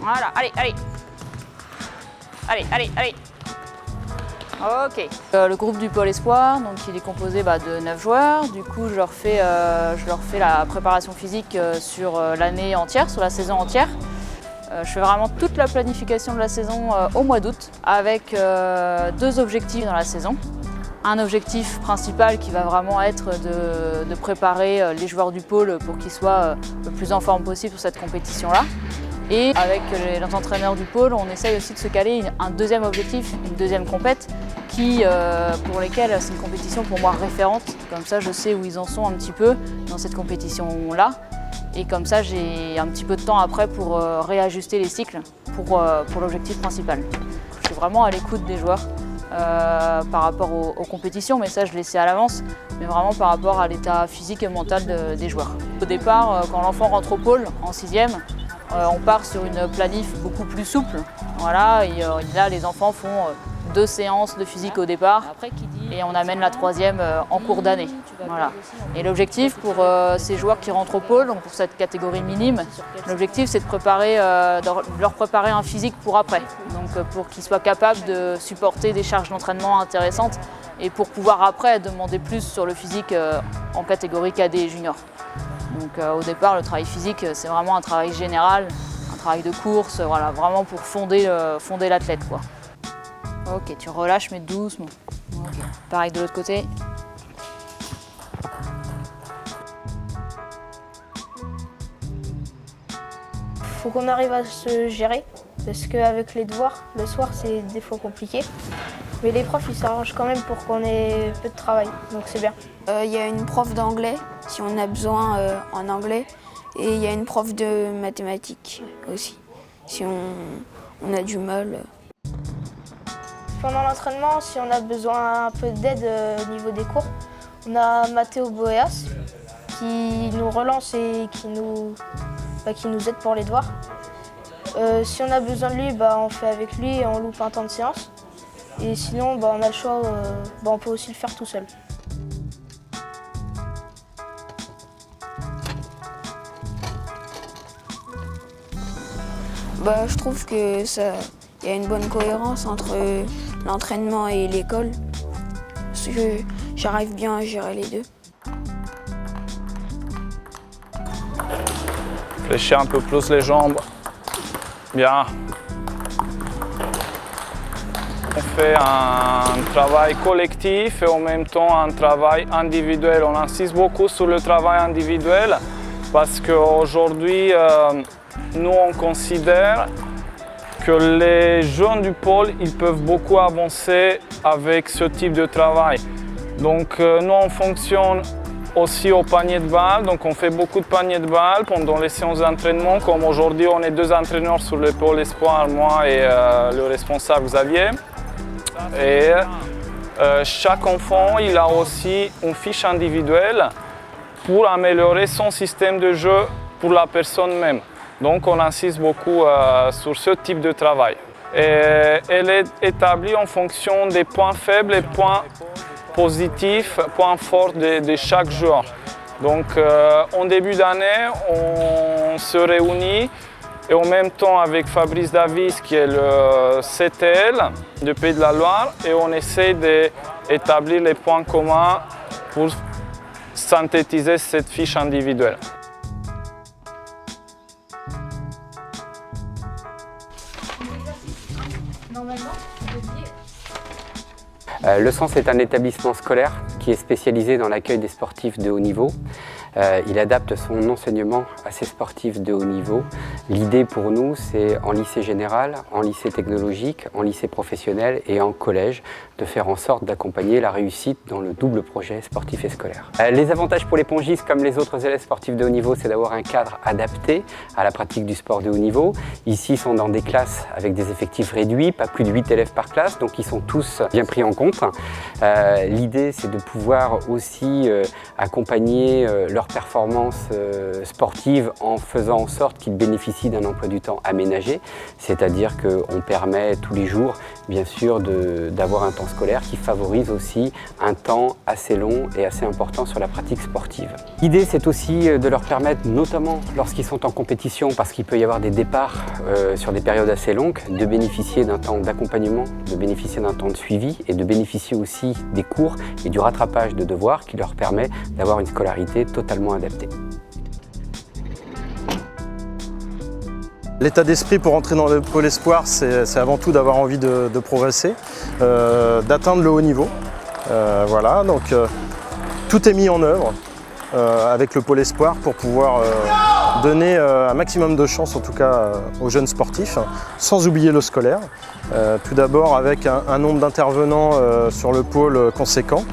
Voilà, allez, allez. Allez, allez, allez. Ok. Le groupe du Pôle Espoir, donc il est composé de 9 joueurs. Du coup, je leur fais la préparation physique sur l'année entière, sur la saison entière. Je fais vraiment toute la planification de la saison au mois d'août avec 2 objectifs dans la saison. Un objectif principal qui va vraiment être de préparer les joueurs du pôle pour qu'ils soient le plus en forme possible sur cette compétition-là. Et avec les entraîneurs du pôle, on essaye aussi de se caler un deuxième objectif, une deuxième compète, pour lesquelles c'est une compétition pour moi référente. Comme ça, je sais où ils en sont un petit peu dans cette compétition-là. Et comme ça, j'ai un petit peu de temps après pour réajuster les cycles pour l'objectif principal. Je suis vraiment à l'écoute des joueurs par rapport aux compétitions, mais ça, je le sais à l'avance, mais vraiment par rapport à l'état physique et mental des joueurs. Au départ, quand l'enfant rentre au pôle en 6e, on part sur une planif beaucoup plus souple. Voilà, et là, les enfants font 2 séances de physique au départ et on amène la 3e en cours d'année. Voilà. Et l'objectif pour ces joueurs qui rentrent au pôle, donc pour cette catégorie minime, l'objectif c'est de leur préparer un physique pour après. Donc pour qu'ils soient capables de supporter des charges d'entraînement intéressantes et pour pouvoir après demander plus sur le physique en catégorie cadet et junior. Donc au départ, le travail physique, c'est vraiment un travail général, un travail de course, voilà, vraiment pour fonder l'athlète, quoi. Ok, tu relâches mais doucement. Okay. Pareil de l'autre côté. Faut qu'on arrive à se gérer, parce qu'avec les devoirs, le soir c'est des fois compliqué. Mais les profs ils s'arrangent quand même pour qu'on ait peu de travail, donc c'est bien. Il y a une prof d'anglais, si on a besoin en anglais, et il y a une prof de mathématiques aussi, si on a du mal. Pendant l'entraînement, si on a besoin un peu d'aide au niveau des cours, on a Mathéo Boéas qui nous relance et qui nous aide pour les devoirs. Si on a besoin de lui, on fait avec lui et on loupe un temps de séance. Et sinon, on a le choix, on peut aussi le faire tout seul. Je trouve que y a une bonne cohérence entre l'entraînement et l'école. Parce que j'arrive bien à gérer les deux. Fléchir un peu plus les jambes. Bien. On fait un travail collectif et en même temps un travail individuel. On insiste beaucoup sur le travail individuel parce qu'aujourd'hui, nous on considère que les jeunes du pôle, ils peuvent beaucoup avancer avec ce type de travail. Donc nous on fonctionne aussi au panier de balles, donc on fait beaucoup de paniers de balles pendant les séances d'entraînement. Comme aujourd'hui on est 2 entraîneurs sur le pôle espoir, moi et le responsable Xavier. Et chaque enfant il a aussi une fiche individuelle pour améliorer son système de jeu pour la personne même. Donc on insiste beaucoup sur ce type de travail. Et elle est établie en fonction des points faibles et points positifs, points forts de chaque joueur. Donc en début d'année, on se réunit et en même temps avec Fabrice Davis qui est le CTL du Pays de la Loire et on essaie d'établir les points communs pour synthétiser cette fiche individuelle. Le Sens est un établissement scolaire qui est spécialisé dans l'accueil des sportifs de haut niveau. Il adapte son enseignement à ces sportifs de haut niveau. L'idée pour nous, c'est en lycée général, en lycée technologique, en lycée professionnel et en collège, de faire en sorte d'accompagner la réussite dans le double projet sportif et scolaire. Les avantages pour les pongistes, comme les autres élèves sportifs de haut niveau, c'est d'avoir un cadre adapté à la pratique du sport de haut niveau. Ici, ils sont dans des classes avec des effectifs réduits, pas plus de 8 élèves par classe, donc ils sont tous bien pris en compte. L'idée, c'est de pouvoir aussi accompagner leur leur performance sportive en faisant en sorte qu'ils bénéficient d'un emploi du temps aménagé, c'est-à-dire qu'on permet tous les jours, bien sûr, d'avoir un temps scolaire qui favorise aussi un temps assez long et assez important sur la pratique sportive. L'idée, c'est aussi de leur permettre, notamment lorsqu'ils sont en compétition, parce qu'il peut y avoir des départs sur des périodes assez longues, de bénéficier d'un temps d'accompagnement, de bénéficier d'un temps de suivi et de bénéficier aussi des cours et du rattrapage de devoirs qui leur permet d'avoir une scolarité totalement adaptée. L'état d'esprit pour entrer dans le pôle espoir, c'est avant tout d'avoir envie de progresser, d'atteindre le haut niveau. Voilà, donc tout est mis en œuvre avec le pôle espoir pour pouvoir donner un maximum de chance, en tout cas aux jeunes sportifs, sans oublier le scolaire. Tout d'abord avec un nombre d'intervenants sur le pôle conséquent,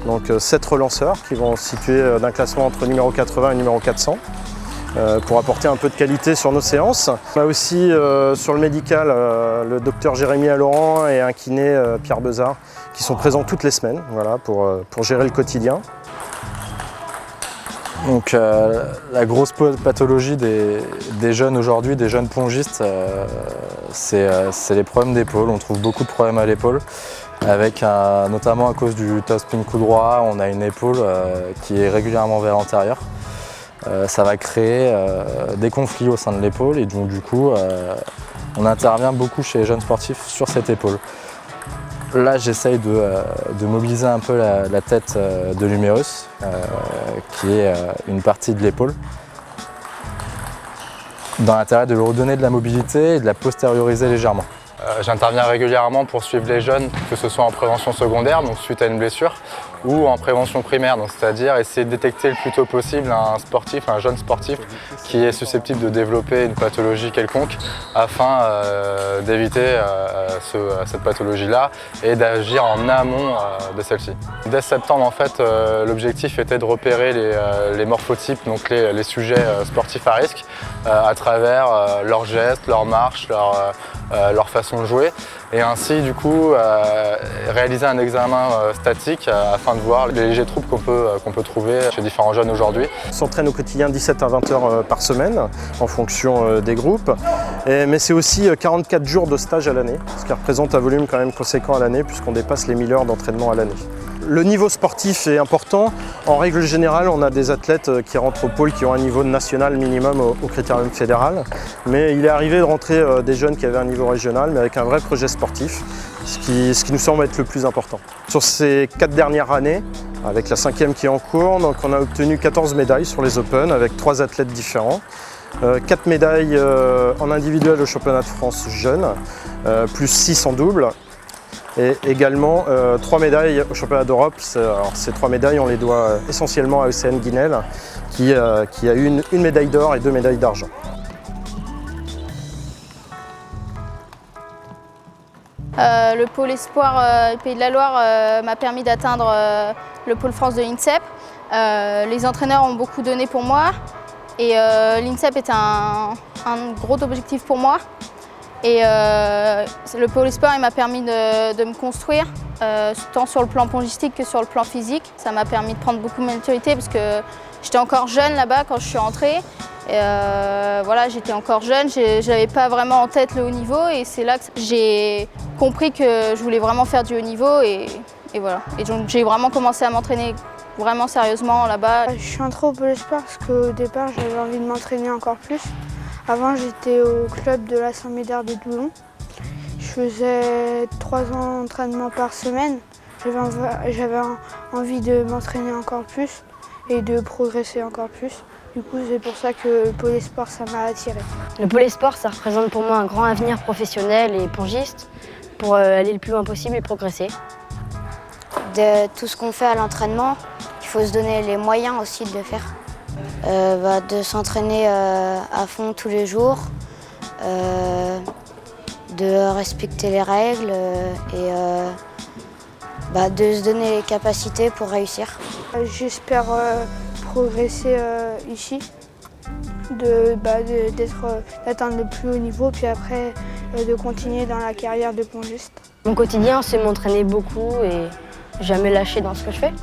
donc 7 relanceurs qui vont se situer d'un classement entre numéro 80 et numéro 400. Pour apporter un peu de qualité sur nos séances. On a aussi sur le médical le docteur Jérémy Laurent et un kiné Pierre Bezard qui sont présents toutes les semaines, voilà, pour gérer le quotidien. Donc la grosse pathologie des jeunes aujourd'hui, des jeunes pongistes, c'est les problèmes d'épaule. On trouve beaucoup de problèmes à l'épaule, avec notamment à cause du top spin coup droit, on a une épaule qui est régulièrement vers l'antérieur. Ça va créer des conflits au sein de l'épaule et donc du coup on intervient beaucoup chez les jeunes sportifs sur cette épaule. Là j'essaye de mobiliser un peu la tête de l'humérus qui est une partie de l'épaule dans l'intérêt de lui redonner de la mobilité et de la postérioriser légèrement. J'interviens régulièrement pour suivre les jeunes, que ce soit en prévention secondaire, donc suite à une blessure, ou en prévention primaire, c'est-à-dire essayer de détecter le plus tôt possible un jeune sportif qui est susceptible de développer une pathologie quelconque afin d'éviter cette pathologie-là et d'agir en amont de celle-ci. Dès septembre, en fait, l'objectif était de repérer les morphotypes, donc les sujets sportifs à risque, à travers leurs gestes, leurs marches, leur façon de jouer et ainsi du coup réaliser un examen statique afin de voir les légers troubles qu'on peut trouver chez différents jeunes aujourd'hui. On s'entraîne au quotidien 17 à 20 heures par semaine en fonction des groupes, mais c'est aussi 44 jours de stage à l'année, ce qui représente un volume quand même conséquent à l'année puisqu'on dépasse les 1000 heures d'entraînement à l'année. Le niveau sportif est important. En règle générale, on a des athlètes qui rentrent au pôle qui ont un niveau national minimum au critérium fédéral. Mais il est arrivé de rentrer des jeunes qui avaient un niveau régional, mais avec un vrai projet sportif, ce qui nous semble être le plus important. Sur ces 4 dernières années, avec la 5e qui est en cours, donc on a obtenu 14 médailles sur les Open avec 3 athlètes différents. 4 médailles en individuel au championnat de France jeunes, plus 6 en double. Et également 3 médailles au championnat d'Europe. Ces 3 médailles, on les doit essentiellement à ECN Guinel, qui a eu une médaille d'or et 2 médailles d'argent. Le pôle espoir Pays de la Loire m'a permis d'atteindre le pôle France de l'INSEP. Les entraîneurs ont beaucoup donné pour moi et l'INSEP est un gros objectif pour moi. Et le pôle espoir m'a permis de me construire, tant sur le plan pongistique que sur le plan physique. Ça m'a permis de prendre beaucoup de maturité parce que j'étais encore jeune là-bas quand je suis rentrée. Et voilà, j'étais encore jeune, je n'avais pas vraiment en tête le haut niveau et c'est là que j'ai compris que je voulais vraiment faire du haut niveau et voilà. Et donc j'ai vraiment commencé à m'entraîner vraiment sérieusement là-bas. Je suis entrée au pôle espoir parce qu'au départ j'avais envie de m'entraîner encore plus. Avant j'étais au club de la Saint-Médard de Toulon. Je faisais 3 entraînements par semaine. J'avais envie de m'entraîner encore plus et de progresser encore plus. Du coup, c'est pour ça que le pôle espoir, ça m'a attiré. Le pôle espoir, ça représente pour moi un grand avenir professionnel et pongiste pour aller le plus loin possible et progresser. De tout ce qu'on fait à l'entraînement, il faut se donner les moyens aussi de le faire. De s'entraîner à fond tous les jours, de respecter les règles et de se donner les capacités pour réussir. J'espère progresser ici, d'atteindre le plus haut niveau, puis après de continuer dans la carrière de pongiste. Mon quotidien, c'est m'entraîner beaucoup et jamais lâcher dans ce que je fais.